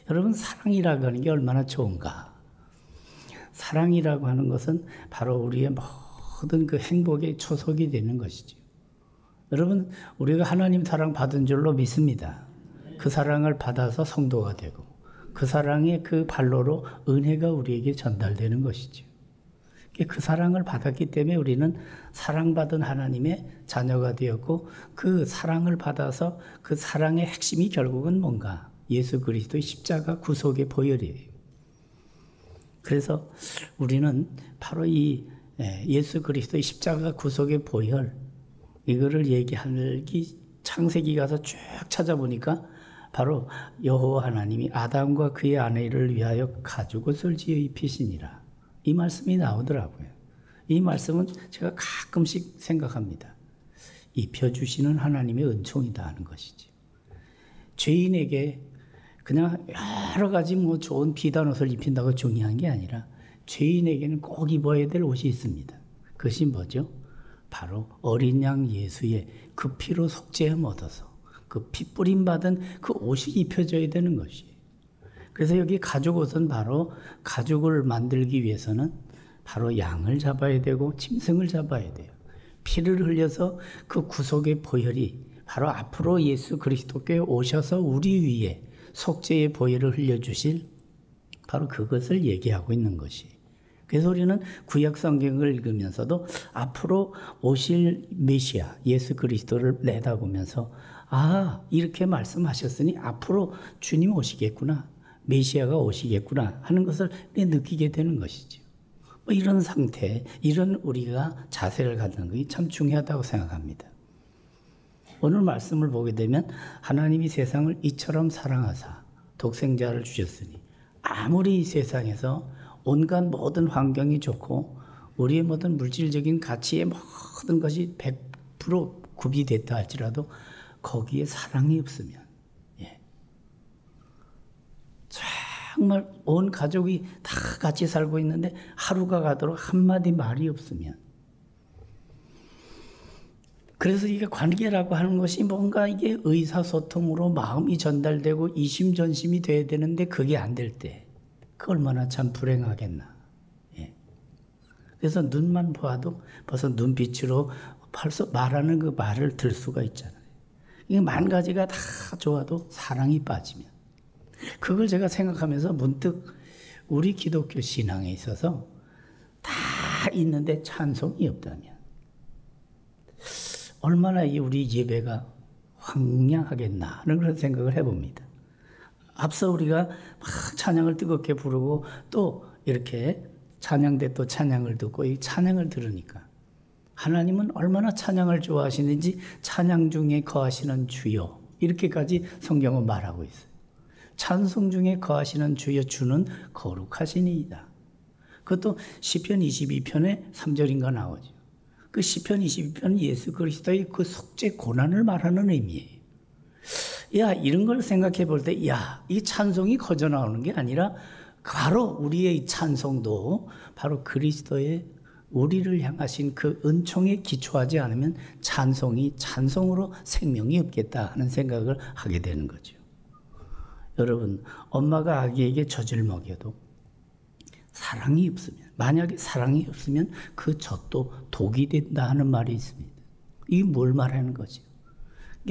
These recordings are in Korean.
여러분, 사랑이라고 하는 게 얼마나 좋은가? 사랑이라고 하는 것은 바로 우리의 모든 그 행복의 초석이 되는 것이죠. 여러분, 우리가 하나님 사랑 받은 줄로 믿습니다. 그 사랑을 받아서 성도가 되고 그 사랑의 그 발로로 은혜가 우리에게 전달되는 것이죠. 그 사랑을 받았기 때문에 우리는 사랑받은 하나님의 자녀가 되었고, 그 사랑을 받아서 그 사랑의 핵심이 결국은 뭔가? 예수 그리스도의 십자가 구속의 보혈이에요. 그래서 우리는 바로 이 예수 그리스도의 십자가 구속의 보혈, 이거를 얘기하기 창세기 가서 쭉 찾아보니까 바로 여호와 하나님이 아담과 그의 아내를 위하여 가죽옷을 지어 입히시니라, 이 말씀이 나오더라고요. 이 말씀은 제가 가끔씩 생각합니다. 입혀주시는 하나님의 은총이다 하는 것이지. 죄인에게 그냥 여러 가지 좋은 비단 옷을 입힌다고 중요한 게 아니라 죄인에게는 꼭 입어야 될 옷이 있습니다. 그것이 뭐죠? 바로 어린 양 예수의 그 피로 속죄함 얻어서 그 피 뿌림 받은 그 옷이 입혀져야 되는 것이에요. 그래서 여기 가죽옷은 바로 가죽을 만들기 위해서는 바로 양을 잡아야 되고 짐승을 잡아야 돼요. 피를 흘려서 그 구속의 보혈이 바로 앞으로 예수 그리스도께 오셔서 우리 위에 속죄의 보혈을 흘려주실 바로 그것을 얘기하고 있는 것이. 그래서 우리는 구약 성경을 읽으면서도 앞으로 오실 메시아 예수 그리스도를 내다보면서 이렇게 말씀하셨으니 앞으로 주님 오시겠구나, 메시아가 오시겠구나 하는 것을 느끼게 되는 것이죠. 이런 상태, 이런 우리가 자세를 갖는 것이 참 중요하다고 생각합니다. 오늘 말씀을 보게 되면 하나님이 세상을 이처럼 사랑하사 독생자를 주셨으니, 아무리 이 세상에서 온갖 모든 환경이 좋고 우리의 모든 물질적인 가치의 모든 것이 100% 구비됐다 할지라도 거기에 사랑이 없으면, 정말 온 가족이 다 같이 살고 있는데 하루가 가도록 한마디 말이 없으면, 그래서 이게 관계라고 하는 것이 뭔가 이게 의사소통으로 마음이 전달되고 이심전심이 돼야 되는데 그게 안 될 때, 그 얼마나 참 불행하겠나. 그래서 눈만 보아도 벌써 눈빛으로 벌써 말하는 그 말을 들 수가 있잖아요. 이게 만 가지가 다 좋아도 사랑이 빠지면, 그걸 제가 생각하면서 문득 우리 기독교 신앙에 있어서 다 있는데 찬송이 없다면 얼마나 우리 예배가 황량하겠나 하는 그런 생각을 해봅니다. 앞서 우리가 막 찬양을 뜨겁게 부르고 또 이렇게 찬양대 또 찬양을 듣고 이 찬양을 들으니까 하나님은 얼마나 찬양을 좋아하시는지 찬양 중에 거하시는 주여, 이렇게까지 성경은 말하고 있어요. 찬송 중에 거하시는 주여, 주는 거룩하시니이다. 그것도 시편 22편에 3절인가 나오죠. 그 시편 22편은 예수 그리스도의 그 속죄 고난을 말하는 의미예요. 이런 걸 생각해 볼 때, 이 찬송이 거저 나오는 게 아니라 바로 우리의 찬송도 바로 그리스도의 우리를 향하신 그 은총에 기초하지 않으면 찬송이 찬송으로 생명이 없겠다 하는 생각을 하게 되는 거죠. 여러분, 엄마가 아기에게 젖을 먹여도 사랑이 없으면, 만약에 사랑이 없으면 그 젖도 독이 된다 하는 말이 있습니다. 이게 뭘 말하는 거죠?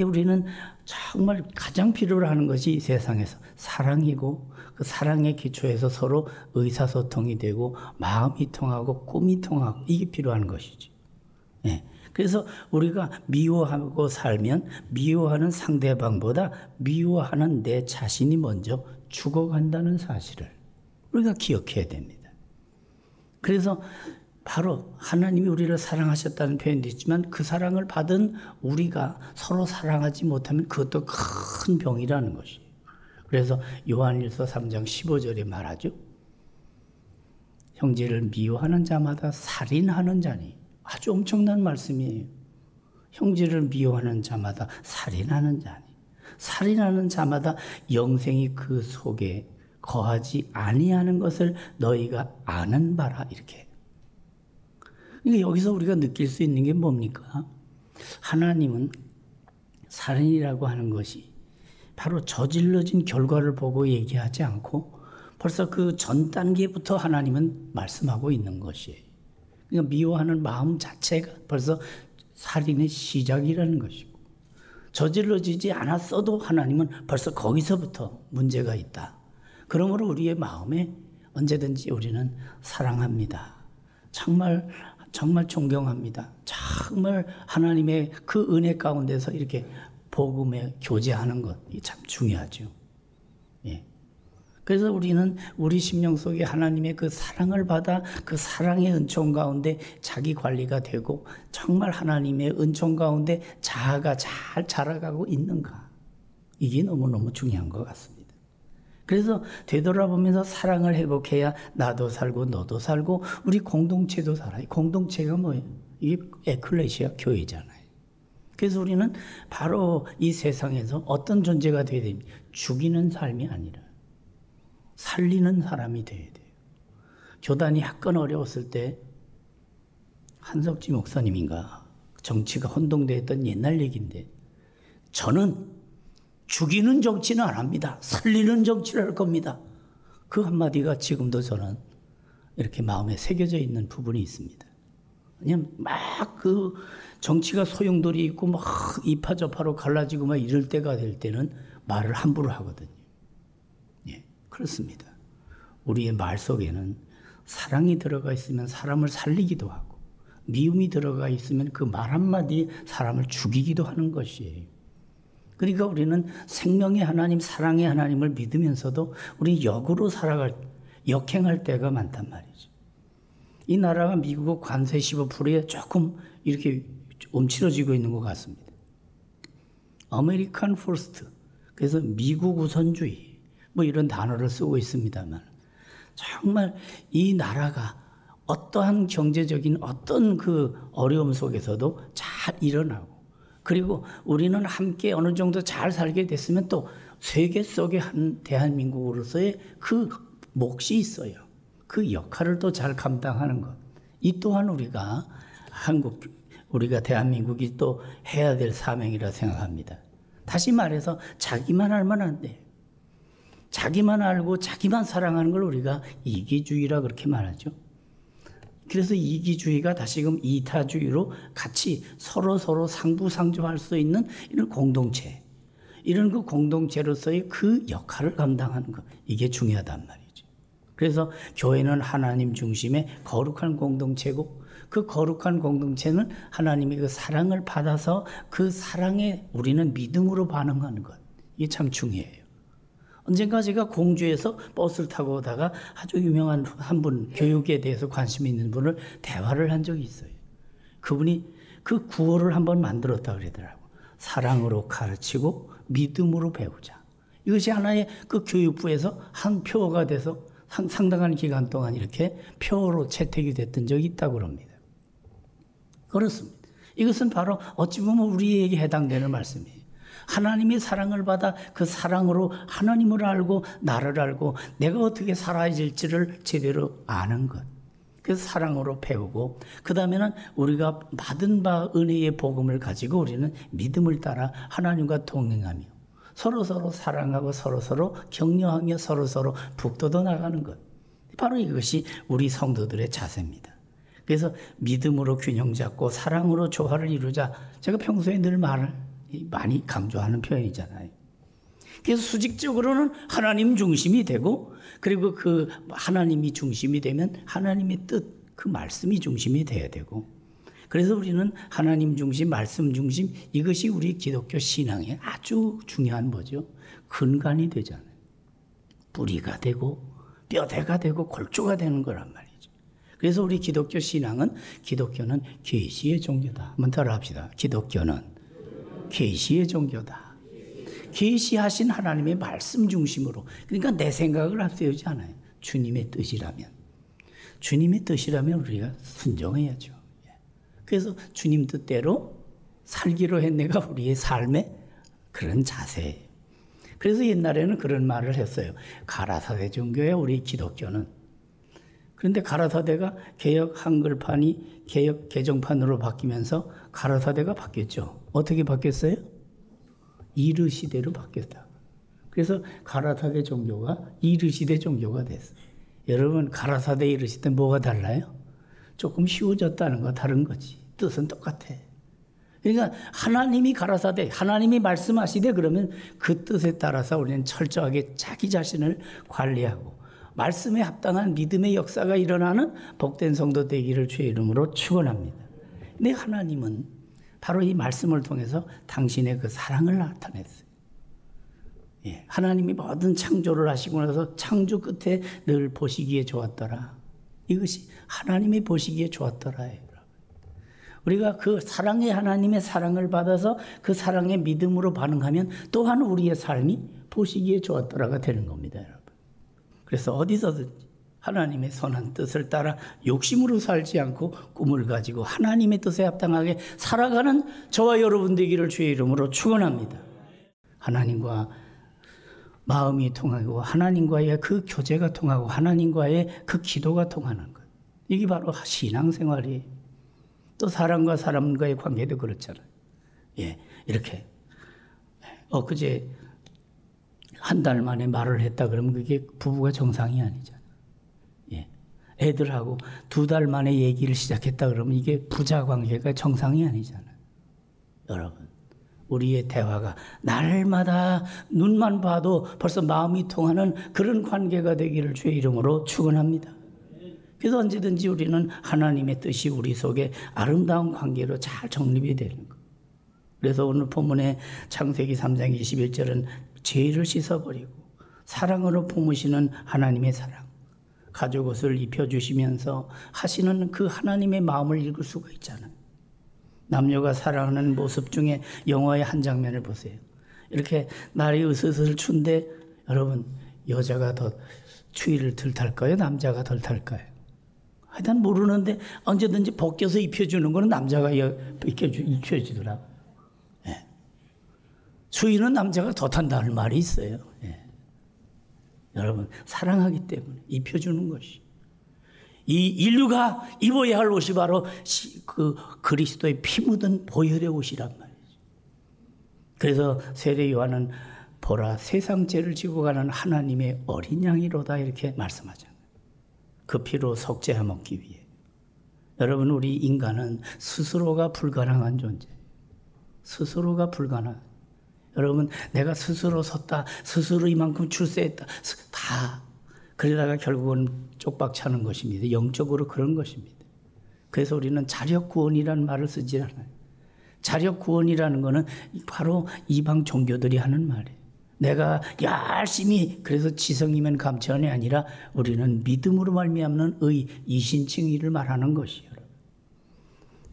우리는 정말 가장 필요로 하는 것이 이 세상에서 사랑이고, 그 사랑의 기초에서 서로 의사소통이 되고 마음이 통하고 꿈이 통하고, 이게 필요한 것이죠. 그래서 우리가 미워하고 살면 미워하는 상대방보다 미워하는 내 자신이 먼저 죽어간다는 사실을 우리가 기억해야 됩니다. 그래서 바로 하나님이 우리를 사랑하셨다는 표현도 있지만 그 사랑을 받은 우리가 서로 사랑하지 못하면 그것도 큰 병이라는 것이에요. 그래서 요한일서 3장 15절에 말하죠. 형제를 미워하는 자마다 살인하는 자니. 아주 엄청난 말씀이에요. 형제를 미워하는 자마다 살인하는 자니. 살인하는 자마다 영생이 그 속에 거하지 아니하는 것을 너희가 아는 바라, 이렇게. 그러니까 여기서 우리가 느낄 수 있는 게 뭡니까? 하나님은 살인이라고 하는 것이 바로 저질러진 결과를 보고 얘기하지 않고 벌써 그 전 단계부터 하나님은 말씀하고 있는 것이에요. 그러니까 미워하는 마음 자체가 벌써 살인의 시작이라는 것이고, 저질러지지 않았어도 하나님은 벌써 거기서부터 문제가 있다. 그러므로 우리의 마음에 언제든지 우리는 사랑합니다. 정말 존경합니다. 정말 하나님의 그 은혜 가운데서 이렇게 복음에 교제하는 것이 참 중요하죠. 예. 그래서 우리는 우리 심령 속에 하나님의 그 사랑을 받아 그 사랑의 은총 가운데 자기 관리가 되고 정말 하나님의 은총 가운데 자아가 잘 자라가고 있는가. 이게 너무너무 중요한 것 같습니다. 그래서 되돌아보면서 사랑을 회복해야 나도 살고 너도 살고 우리 공동체도 살아요. 공동체가 뭐예요? 이게 에클레시아 교회잖아요. 그래서 우리는 바로 이 세상에서 어떤 존재가 되어야 됩니까? 죽이는 삶이 아니라 살리는 사람이 되어야 돼요. 교단이 약간 어려웠을 때 한석지 목사님인가 정치가 혼동되었던 옛날 얘기인데, 저는 죽이는 정치는 안 합니다. 살리는 정치를 할 겁니다. 그 한마디가 지금도 저는 이렇게 마음에 새겨져 있는 부분이 있습니다. 왜냐면 막 그 정치가 소용돌이 있고 막 이파저파로 갈라지고 막 이럴 때가 될 때는 말을 함부로 하거든요. 예, 그렇습니다. 우리의 말 속에는 사랑이 들어가 있으면 사람을 살리기도 하고, 미움이 들어가 있으면 그 말 한마디에 사람을 죽이기도 하는 것이에요. 그러니까 우리는 생명의 하나님, 사랑의 하나님을 믿으면서도 우리 역으로 역행할 때가 많단 말이죠. 이 나라가 미국 관세 15%에 조금 이렇게 움츠러지고 있는 것 같습니다. 아메리칸 퍼스트, 그래서 미국 우선주의, 뭐 이런 단어를 쓰고 있습니다만, 정말 이 나라가 어떠한 경제적인 어떤 그 어려움 속에서도 잘 일어나고, 그리고 우리는 함께 어느 정도 잘 살게 됐으면 또 세계 속의 한 대한민국으로서의 그 몫이 있어요. 그 역할을 또 잘 감당하는 것. 이 또한 우리가 대한민국이 또 해야 될 사명이라 생각합니다. 다시 말해서 자기만 알면 안 돼요. 자기만 알고 자기만 사랑하는 걸 우리가 이기주의라 그렇게 말하죠. 그래서 이기주의가 다시금 이타주의로 같이 서로 상부상조할 수 있는 이런 공동체, 이런 그 공동체로서의 그 역할을 감당하는 것, 이게 중요하단 말이죠. 그래서 교회는 하나님 중심의 거룩한 공동체고, 그 거룩한 공동체는 하나님의 그 사랑을 받아서 그 사랑에 우리는 믿음으로 반응하는 것, 이게 참 중요해요. 언젠가 제가 공주에서 버스를 타고 오다가 아주 유명한 한 분, 교육에 대해서 관심 있는 분을 대화를 한 적이 있어요. 그분이 그 구호를 한번 만들었다 그러더라고요. 사랑으로 가르치고 믿음으로 배우자. 이것이 하나의 그 교육부에서 한 표어가 돼서 상당한 기간 동안 이렇게 표어로 채택이 됐던 적이 있다고 그럽니다. 그렇습니다. 이것은 바로 어찌 보면 우리에게 해당되는 말씀이에요. 하나님의 사랑을 받아 그 사랑으로 하나님을 알고 나를 알고 내가 어떻게 살아야 될지를 제대로 아는 것. 그래서 사랑으로 배우고, 그 다음에는 우리가 받은 바 은혜의 복음을 가지고 우리는 믿음을 따라 하나님과 동행하며 서로 사랑하고 서로 격려하며 서로 북돋아 나가는 것. 바로 이것이 우리 성도들의 자세입니다. 그래서 믿음으로 균형 잡고 사랑으로 조화를 이루자. 제가 평소에 늘 많이 강조하는 표현이잖아요. 그래서 수직적으로는 하나님 중심이 되고, 그리고 그 하나님이 중심이 되면 하나님의 뜻, 그 말씀이 중심이 돼야 되고, 그래서 우리는 하나님 중심, 말씀 중심, 이것이 우리 기독교 신앙의 아주 중요한 뭐죠? 근간이 되잖아요. 뿌리가 되고 뼈대가 되고 골조가 되는 거란 말이죠. 그래서 우리 기독교 신앙은, 기독교는 계시의 종교다. 한번 따라 합시다. 기독교는 계시의 종교다. 계시하신 하나님의 말씀 중심으로, 그러니까 내 생각을 앞세우지 않아요. 주님의 뜻이라면 우리가 순종해야죠. 그래서 주님 뜻대로 살기로 했네가 우리의 삶의 그런 자세예요. 그래서 옛날에는 그런 말을 했어요. 가라사대 종교야 우리 기독교는. 그런데 가라사대가 개역 한글판이 개역 개정판으로 바뀌면서 가라사대가 바뀌었죠. 어떻게 바뀌었어요? 이르시대로 바뀌었다. 그래서 가라사대 종교가 이르시대 종교가 됐어요. 여러분 가라사대 이르시대 뭐가 달라요? 조금 쉬워졌다는 거 다른 거지. 뜻은 똑같아. 그러니까 하나님이 가라사대, 하나님이 말씀하시되 그러면 그 뜻에 따라서 우리는 철저하게 자기 자신을 관리하고 말씀에 합당한 믿음의 역사가 일어나는 복된 성도 되기를 주의 이름으로 축원합니다. 근데 하나님은 바로 이 말씀을 통해서 당신의 그 사랑을 나타냈어요. 예, 하나님이 모든 창조를 하시고 나서 창조 끝에 늘 보시기에 좋았더라. 이것이 하나님이 보시기에 좋았더라예요. 우리가 그 사랑의 하나님의 사랑을 받아서 그 사랑의 믿음으로 반응하면 또한 우리의 삶이 보시기에 좋았더라가 되는 겁니다, 여러분. 그래서 어디서든지 하나님의 선한 뜻을 따라 욕심으로 살지 않고 꿈을 가지고 하나님의 뜻에 합당하게 살아가는 저와 여러분 되기를 주의 이름으로 축원합니다. 하나님과 마음이 통하고 하나님과의 그 교제가 통하고 하나님과의 그 기도가 통하는 것. 이게 바로 신앙생활이에요. 또 사람과 사람과의 관계도 그렇잖아요. 예, 이렇게 엊그제 한 달 만에 말을 했다 그러면 그게 부부가 정상이 아니잖아요. 예, 애들하고 2달 만에 얘기를 시작했다 그러면 이게 부자 관계가 정상이 아니잖아요. 여러분, 우리의 대화가 날마다 눈만 봐도 벌써 마음이 통하는 그런 관계가 되기를 주의 이름으로 축원합니다. 그래서 언제든지 우리는 하나님의 뜻이 우리 속에 아름다운 관계로 잘 정립이 되는 것. 그래서 오늘 본문의 창세기 3장 21절은 죄를 씻어버리고 사랑으로 품으시는 하나님의 사랑, 가죽 옷을 입혀주시면서 하시는 그 하나님의 마음을 읽을 수가 있잖아요. 남녀가 사랑하는 모습 중에 영화의 한 장면을 보세요. 이렇게 날이 으슬으슬 추운데 여러분 여자가 더 추위를 덜 탈까요? 남자가 덜 탈까요? 하여튼 모르는데 언제든지 벗겨서 입혀주는 거는 남자가 입혀주더라고요. 예. 추위는 남자가 더 탄다는 말이 있어요. 예. 여러분 사랑하기 때문에 입혀주는 것이. 이 인류가 입어야 할 옷이 바로 그 그리스도의 피 묻은 보혈의 옷이란 말이죠. 그래서 세례 요한은 보라 세상 죄를 지고 가는 하나님의 어린 양이로다 이렇게 말씀하잖아요. 그 피로 속죄하 먹기 위해. 여러분 우리 인간은 스스로가 불가능한 존재예요. 스스로가 불가능한. 여러분 내가 스스로 섰다. 스스로 이만큼 출세했다. 다. 그러다가 결국은 쪽박 차는 것입니다. 영적으로 그런 것입니다. 그래서 우리는 자력구원이라는 말을 쓰지 않아요. 자력구원이라는 것은 바로 이방 종교들이 하는 말이에요. 내가 열심히 그래서 지성이면 감천이 아니라 우리는 믿음으로 말미암는 의 이신칭의를 말하는 것이에요.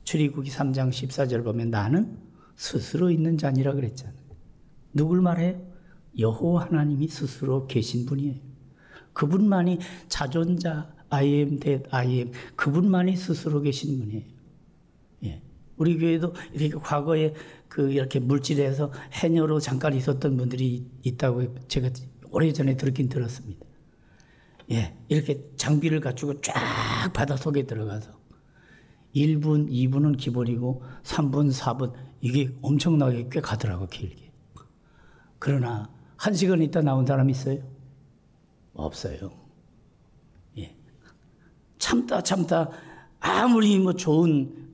출애굽기 3장 14절 보면 나는 스스로 있는 자니라 그랬잖아요. 누굴 말해요? 여호와 하나님이 스스로 계신 분이에요. 그분만이 자존자 I am that I am 그분만이 스스로 계신 분이에요. 예. 우리 교회도 이렇게 과거에 이렇게 물질에서 해녀로 잠깐 있었던 분들이 있다고 제가 오래전에 들었긴 들었습니다. 예, 이렇게 장비를 갖추고 쫙 바다 속에 들어가서 1분, 2분은 기본이고 3분, 4분 이게 엄청나게 꽤 가더라고 길게. 그러나 1시간 있다 나온 사람 있어요? 없어요. 예, 참다 아무리 좋은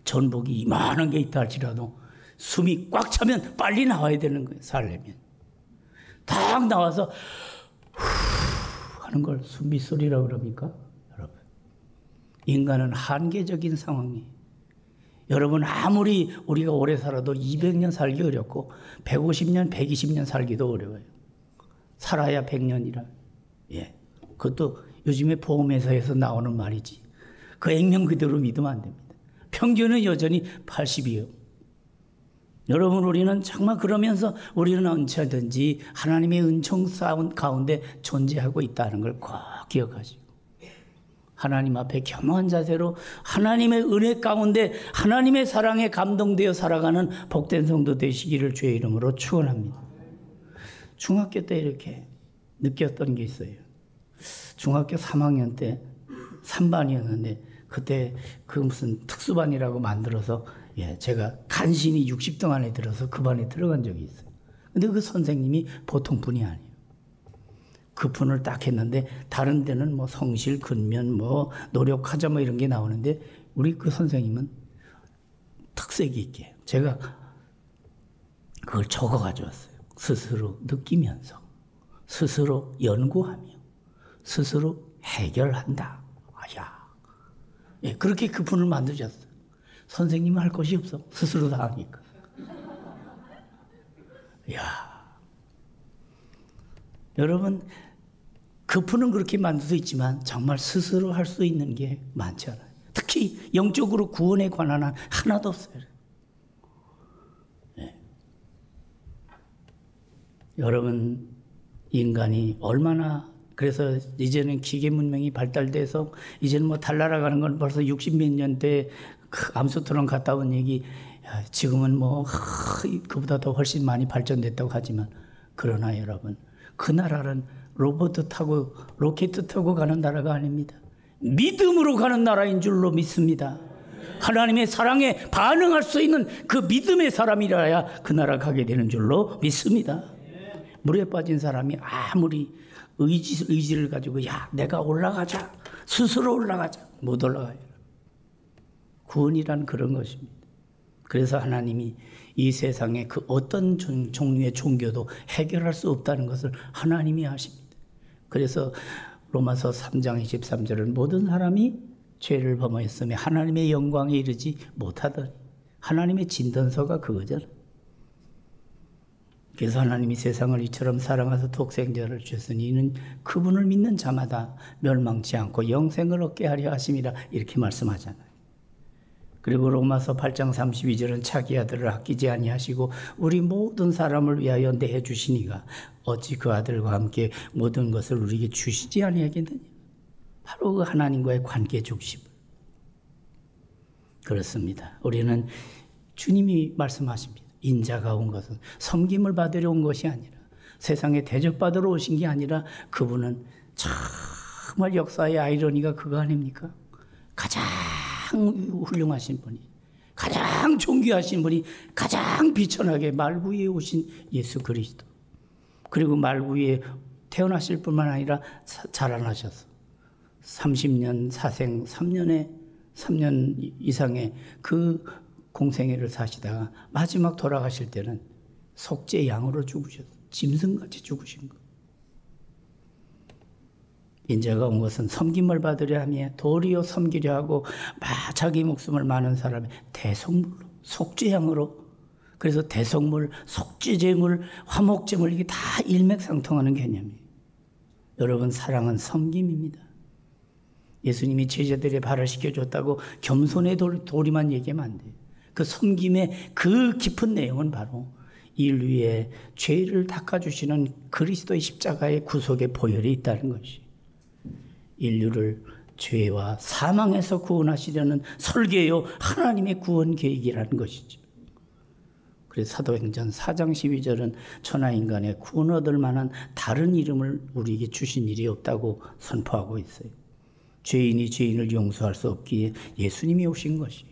전복이 이만한 게 있다 할지라도 숨이 꽉 차면 빨리 나와야 되는 거예요. 살려면. 딱 나와서 후 하는 걸 숨빗소리라고 그럽니까? 여러분. 인간은 한계적인 상황이에요. 여러분 아무리 우리가 오래 살아도 200년 살기 어렵고 150년, 120년 살기도 어려워요. 살아야 100년이라. 예. 그것도 요즘에 보험회사에서 나오는 말이지. 그 액면 그대로 믿으면 안 됩니다. 평균은 여전히 80이에요. 여러분 우리는 정말 그러면서 우리는 언제든지 하나님의 은총 가운데 존재하고 있다는 걸 꼭 기억하시고 하나님 앞에 겸허한 자세로 하나님의 은혜 가운데 하나님의 사랑에 감동되어 살아가는 복된 성도 되시기를 주의 이름으로 축원합니다. 중학교 때 이렇게 느꼈던 게 있어요. 중학교 3학년 때 3반이었는데 그때 그 무슨 특수반이라고 만들어서 제가 간신히 60등 안에 들어서 그 반에 들어간 적이 있어요. 근데 그 선생님이 보통 분이 아니에요. 그 분을 딱 했는데 다른 데는 뭐 성실, 근면, 뭐 노력하자 뭐 이런 게 나오는데 우리 그 선생님은 특색이 있게 제가 그걸 적어 가져왔어요. 스스로 느끼면서, 스스로 연구하며, 스스로 해결한다. 아야, 예, 그렇게 그 분을 만드셨어요. 선생님은 할 것이 없어. 스스로 다 하니까. 야, 여러분 그 분은 그렇게 만들 수 있지만 정말 스스로 할 수 있는 게 많지 않아요. 특히 영적으로 구원에 관한 한 하나도 없어요. 네. 여러분 인간이 얼마나 그래서 이제는 기계 문명이 발달돼서 이제는 뭐 달나라가는 건 벌써 60몇 년대 암스트롱 갔다 온 얘기 지금은 뭐 그보다 더 훨씬 많이 발전됐다고 하지만 그러나 여러분 그 나라는 로봇 타고 로켓 타고 가는 나라가 아닙니다. 믿음으로 가는 나라인 줄로 믿습니다. 하나님의 사랑에 반응할 수 있는 그 믿음의 사람이라야 그 나라 가게 되는 줄로 믿습니다. 물에 빠진 사람이 아무리 의지를 가지고 야 내가 올라가자 스스로 올라가자 못 올라가요. 구원이란 그런 것입니다. 그래서 하나님이 이 세상에 그 어떤 종류의 종교도 해결할 수 없다는 것을 하나님이 아십니다. 그래서 로마서 3장 23절은 모든 사람이 죄를 범하였으며 하나님의 영광에 이르지 못하더니 하나님의 진단서가 그거잖아요. 그래서 하나님이 세상을 이처럼 사랑하사 독생자를 주셨으니 이는 그분을 믿는 자마다 멸망치 않고 영생을 얻게 하려 하심이라 이렇게 말씀하잖아요. 그리고 로마서 8장 32절은 자기 아들을 아끼지 아니하시고 우리 모든 사람을 위하여 내어 주시니가 어찌 그 아들과 함께 모든 것을 우리에게 주시지 아니하겠느냐. 바로 그 하나님과의 관계 중심. 그렇습니다. 우리는 주님이 말씀하십니다. 인자가 온 것은 섬김을 받으러 온 것이 아니라 세상에 대접받으러 오신 게 아니라 그분은 정말 역사의 아이러니가 그거 아닙니까? 가장 훌륭하신 분이 가장 존귀하신 분이 가장 비천하게 말 위에 오신 예수 그리스도 그리고 말 위에 태어나실 뿐만 아니라 자라나셔서 30년 사생 3년 이상의 그 공생애를 사시다가 마지막 돌아가실 때는 속죄 양으로 죽으셨어요. 짐승같이 죽으신 거. 인자가 온 것은 섬김을 받으려 하며 도리어 섬기려 하고 자기 목숨을 많은 사람의 대속물로 속죄양으로 그래서 대속물, 속죄제물, 화목제물 이게 다 일맥상통하는 개념이에요. 여러분 사랑은 섬김입니다. 예수님이 제자들의 발을 씻겨줬다고 겸손의 도리만 얘기하면 안 돼요. 그 섬김의 그 깊은 내용은 바로 인류의 죄를 닦아주시는 그리스도의 십자가의 구속의 보혈이 있다는 것이 인류를 죄와 사망에서 구원하시려는 설계요 하나님의 구원 계획이라는 것이죠. 그래서 사도행전 4장 12절은 천하인간의 구원 얻을 만한 다른 이름을 우리에게 주신 일이 없다고 선포하고 있어요. 죄인이 죄인을 용서할 수 없기에 예수님이 오신 것이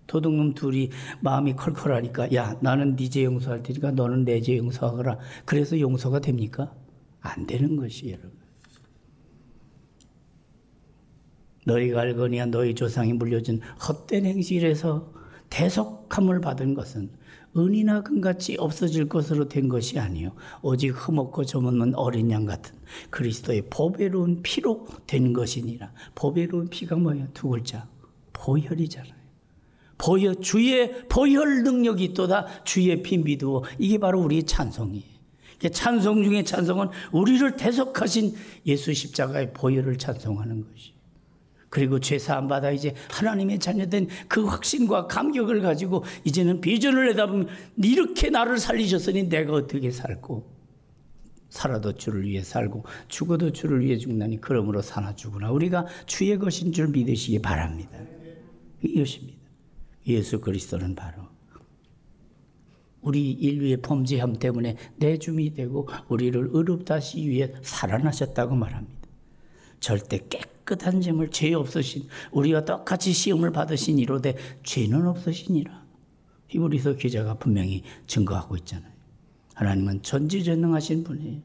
도둑놈 둘이 마음이 컬컬하니까 야 나는 네 죄 용서할 테니까 너는 내 죄 용서하거라. 그래서 용서가 됩니까? 안 되는 것이 여러분. 너희가 알거니와 너희 조상이 물려준 헛된 행실에서 대속함을 받은 것은 은이나 금같이 없어질 것으로 된 것이 아니요 오직 흠없고 점없는 어린 양 같은 그리스도의 보배로운 피로 된 것이니라. 보배로운 피가 뭐예요? 두 글자 보혈이잖아요. 보혈, 주의 보혈 능력이 있도다. 주의 피 믿으오. 이게 바로 우리의 찬송이에요. 찬송 중에 찬송은 우리를 대속하신 예수 십자가의 보혈을 찬송하는 것이. 그리고 죄사함 받아 이제 하나님의 자녀된 그 확신과 감격을 가지고 이제는 비전을 내다보면 이렇게 나를 살리셨으니 내가 어떻게 살고 살아도 주를 위해 살고 죽어도 주를 위해 죽나니 그러므로 사나 죽으나 우리가 주의 것인 줄 믿으시기 바랍니다. 이것입니다. 예수 그리스도는 바로 우리 인류의 범죄함 때문에 내줌이 되고 우리를 의롭다 하시기 위해 살아나셨다고 말합니다. 절대 깨끗한 점을 죄 없으신 우리와 똑같이 시험을 받으신 이로되 죄는 없으시니라. 히브리서 기자가 분명히 증거하고 있잖아요. 하나님은 전지전능하신 분이에요.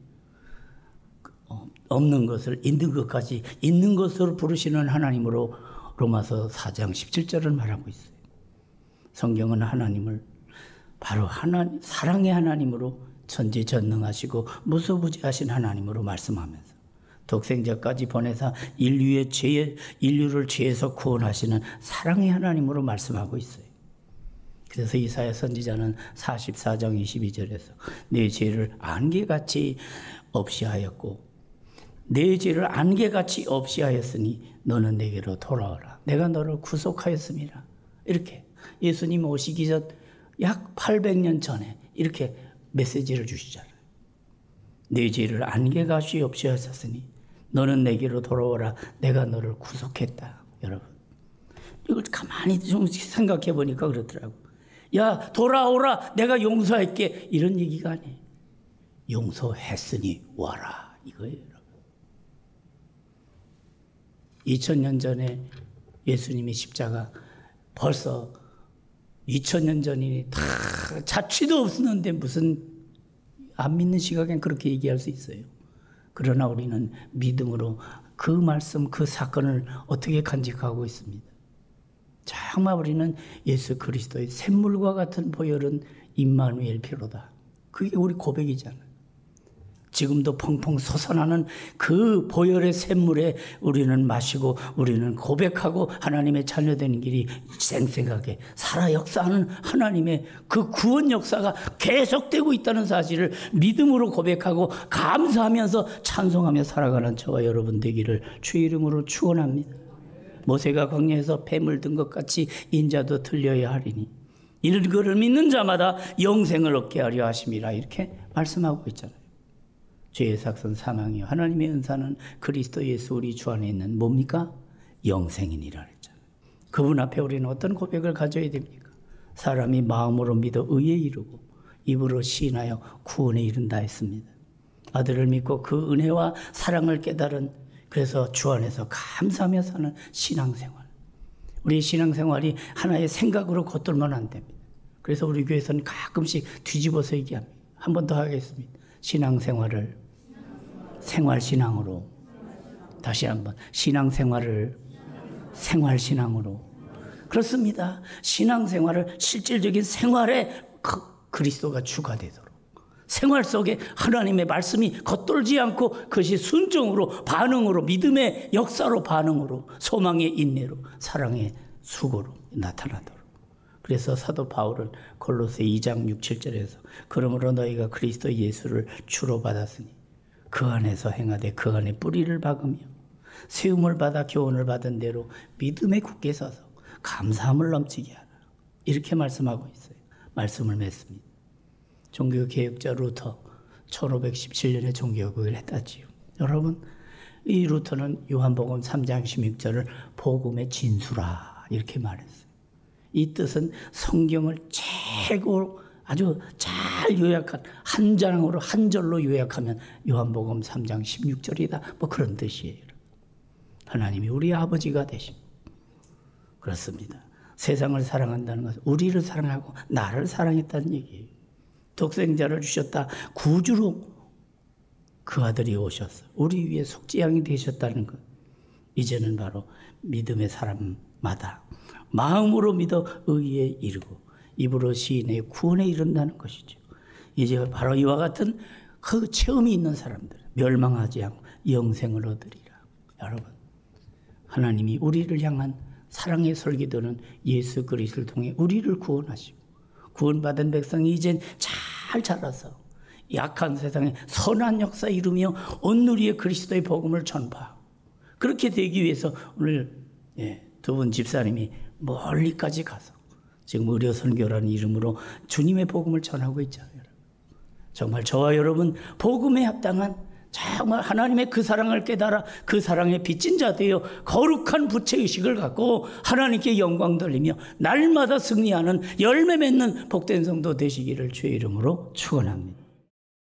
없는 것을 있는 것까지 있는 것으로 부르시는 하나님으로 로마서 4장 17절을 말하고 있어요. 성경은 하나님을 바로 사랑의 하나님으로 전지전능하시고 무소부지하신 하나님으로 말씀하면서 독생자까지 보내사 인류를 죄에서 구원하시는 사랑의 하나님으로 말씀하고 있어요. 그래서 이사야 선지자는 44장 22절에서 내 죄를 안개같이 없이 하였고 내 죄를 안개같이 없이 하였으니 너는 내게로 돌아오라. 내가 너를 구속하였습니다. 이렇게 예수님 오시기 전 약 800년 전에 이렇게 메시지를 주시잖아요. 내 죄를 안개같이 없이 하셨으니 너는 내게로 돌아오라. 내가 너를 구속했다. 여러분, 이걸 가만히 좀 생각해 보니까 그렇더라고. 야, 돌아오라. 내가 용서할게. 이런 얘기가 아니에요. 용서했으니 와라. 이거예요, 여러분. 2000년 전에 예수님이 십자가 벌써 2000년 전이니 다 자취도 없었는데 무슨 안 믿는 시각엔 그렇게 얘기할 수 있어요. 그러나 우리는 믿음으로 그 말씀, 그 사건을 어떻게 간직하고 있습니다. 정말 우리는 예수 그리스도의 샘물과 같은 보혈은 임마누엘 피로다. 그게 우리 고백이잖아요. 지금도 펑펑 솟아나는 그 보혈의 샘물에 우리는 마시고 우리는 고백하고 하나님의 자녀되는 길이 생생하게 살아 역사하는 하나님의 그 구원 역사가 계속되고 있다는 사실을 믿음으로 고백하고 감사하면서 찬송하며 살아가는 저와 여러분 되기를 주의 이름으로 축원합니다. 모세가 광야에서 뱀을 든 것 같이 인자도 들려야 하리니 이는 그를 믿는 자마다 영생을 얻게 하려 하심이라 이렇게 말씀하고 있잖아요. 죄의 삭선 사망이요 하나님의 은사는 그리스도 예수 우리 주 안에 있는 뭡니까? 영생이니라 그랬잖아요. 그분 앞에 우리는 어떤 고백을 가져야 됩니까? 사람이 마음으로 믿어 의에 이르고 입으로 시인하여 구원에 이른다 했습니다. 아들을 믿고 그 은혜와 사랑을 깨달은 그래서 주 안에서 감사하며 사는 신앙생활. 우리 신앙생활이 하나의 생각으로 겉돌면 안 됩니다. 그래서 우리 교회에서는 가끔씩 뒤집어서 얘기합니다. 한 번 더 하겠습니다. 신앙생활을 생활신앙으로, 다시 한번 신앙생활을 생활신앙으로. 그렇습니다. 신앙생활을 실질적인 생활에 그리스도가 주가 되도록 생활 속에 하나님의 말씀이 겉돌지 않고 그것이 순종으로 반응으로 믿음의 역사로 반응으로 소망의 인내로 사랑의 수고로 나타나도록. 그래서 사도 바울은 골로새 2장 6, 7절에서 그러므로 너희가 그리스도 예수를 주로 받았으니 그 안에서 행하되 그 안에 뿌리를 박으며 세움을 받아 교훈을 받은 대로 믿음에 굳게 서서 감사함을 넘치게 하라. 이렇게 말씀하고 있어요. 말씀을 맺습니다. 종교개혁자 루터 1517년에 종교개혁을 했다지요. 여러분, 이 루터는 요한복음 3장 16절을 복음의 진수라 이렇게 말했어요. 이 뜻은 성경을 최고로 아주 잘 요약한 한 장으로 한 절로 요약하면 요한복음 3장 16절이다. 뭐 그런 뜻이에요. 하나님이 우리 아버지가 되십니다. 그렇습니다. 세상을 사랑한다는 것은 우리를 사랑하고 나를 사랑했다는 얘기예요. 독생자를 주셨다. 구주로 그 아들이 오셔서 우리 위에 속죄양이 되셨다는 것. 이제는 바로 믿음의 사람마다 마음으로 믿어 의에 이르고 입으로 시인해 구원에 이른다는 것이죠. 이제 바로 이와 같은 그 체험이 있는 사람들 멸망하지 않고 영생을 얻으리라. 여러분, 하나님이 우리를 향한 사랑의 설계도는 예수 그리스도를 통해 우리를 구원하시고 구원받은 백성이 이젠 잘 자라서 약한 세상에 선한 역사 이루며 온누리의 그리스도의 복음을 전파하고 그렇게 되기 위해서 오늘 두 분 집사님이 멀리까지 가서 지금 의료 선교라는 이름으로 주님의 복음을 전하고 있잖아요. 정말 저와 여러분 복음에 합당한 정말 하나님의 그 사랑을 깨달아 그 사랑에 빚진 자 되어 거룩한 부채의식을 갖고 하나님께 영광 돌리며 날마다 승리하는 열매 맺는 복된 성도 되시기를 주의 이름으로 축원합니다.